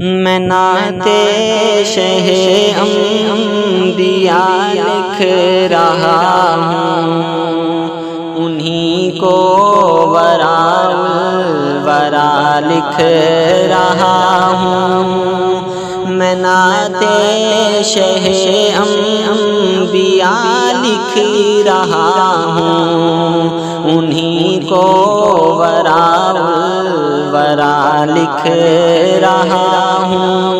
میں نعت شہ انبیاء لکھ رہا ہوں، انہی کو وراء الورا لکھ رہا ہوں۔ میں نعت شہ انبیاء لکھ رہا ہوں، انہی کو وراء الورا لکھ رہا ہوں۔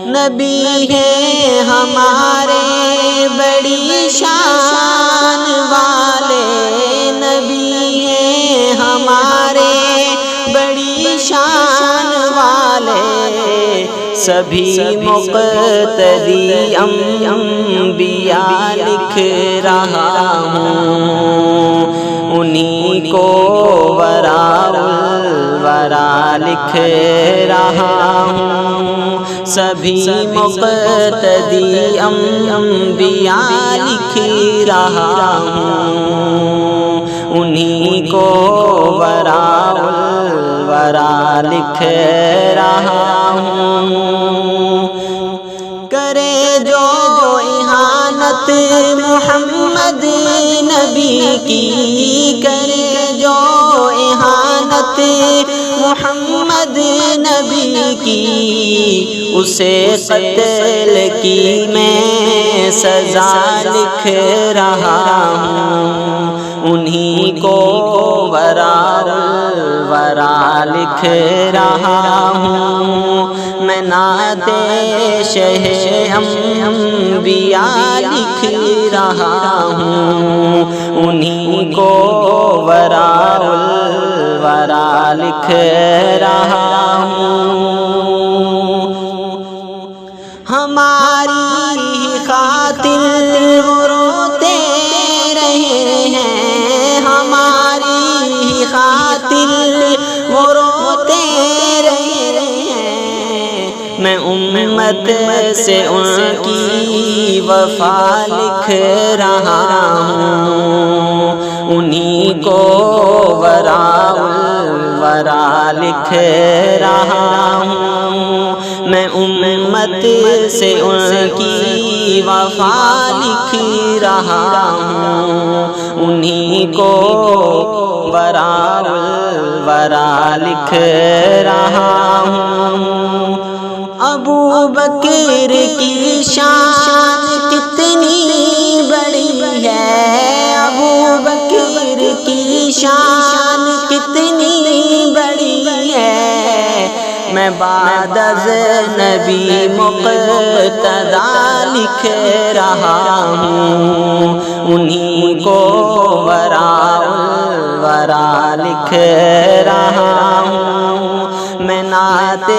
نبی ہیں ہمارے بڑی شان والے، نبی ہیں ہمارے بڑی شان والے، سبھی مقتدی انبیاء لکھ رہا ہوں، انہی کو وراء الورا لکھ رہا ہوں۔ سبھی مقتدی انبیاء لکھ رہا ہوں، انہی کو وراء الورا لکھ رہا ہوں۔ کرے جو اہانت محمد نبی کی، کرے جو اہانت محمد نبی کی، اسے قتل کی میں سزا لکھ رہا ہوں، انہی کو وراء الورا لکھ رہا ہوں۔ میں نعت شہ انبیاء لکھ رہا ہوں، انہی کو وراء الورا لکھ رہا ہوں۔ ہماری خاطر وہ روتے رہے ہیں، ہماری خاطر وہ روتے رہے ہیں، میں امت سے ان کی وفا لکھ رہا ہوں، انہی کو وراء الورا لکھ رہا ہوں۔ میں امت سے ان کی وفا لکھ رہا ہوں، انہی کو وراء الورا لکھ رہا ہوں۔ ابو بکر کی شان کتنی بڑی ہے، ابو بکر کی شان کتنی بڑی ہے، میں بعد از نبی مقتدیٰ لکھ رہا ہوں، انہی کو وراء الورا لکھ رہا ہوں۔ میں نعت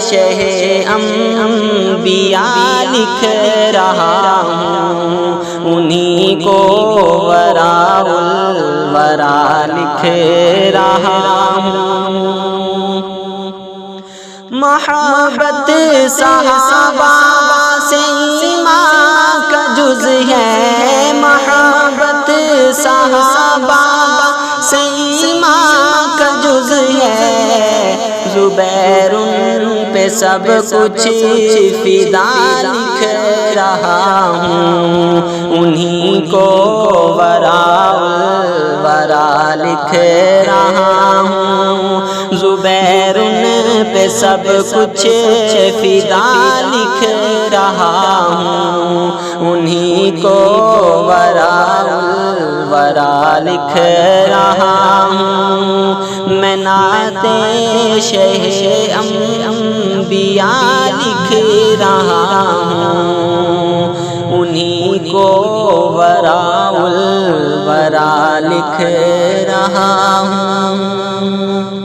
شہ انبیاء لکھ رہا ہوں، انہی کو وراء الورا لکھ رہا ہوں۔ محبت صحابہ سے ایمان کا جز ہے، محبت صحابہ سے ایمان کا جز ہے، زبیر ان پہ سب کچھ فدا لکھ رہا ہوں، انہی کو وراء الورا لکھ رہا ہوں۔ زبیر ان پہ سب کچھ فدا لکھ رہا ہوں، انہی کو وراء الورا لکھ رہا ہوں۔ میں نعت شہ انبیاء لکھ رہا ہوں، انہی کو وراء الورا لکھ رہا ہوں۔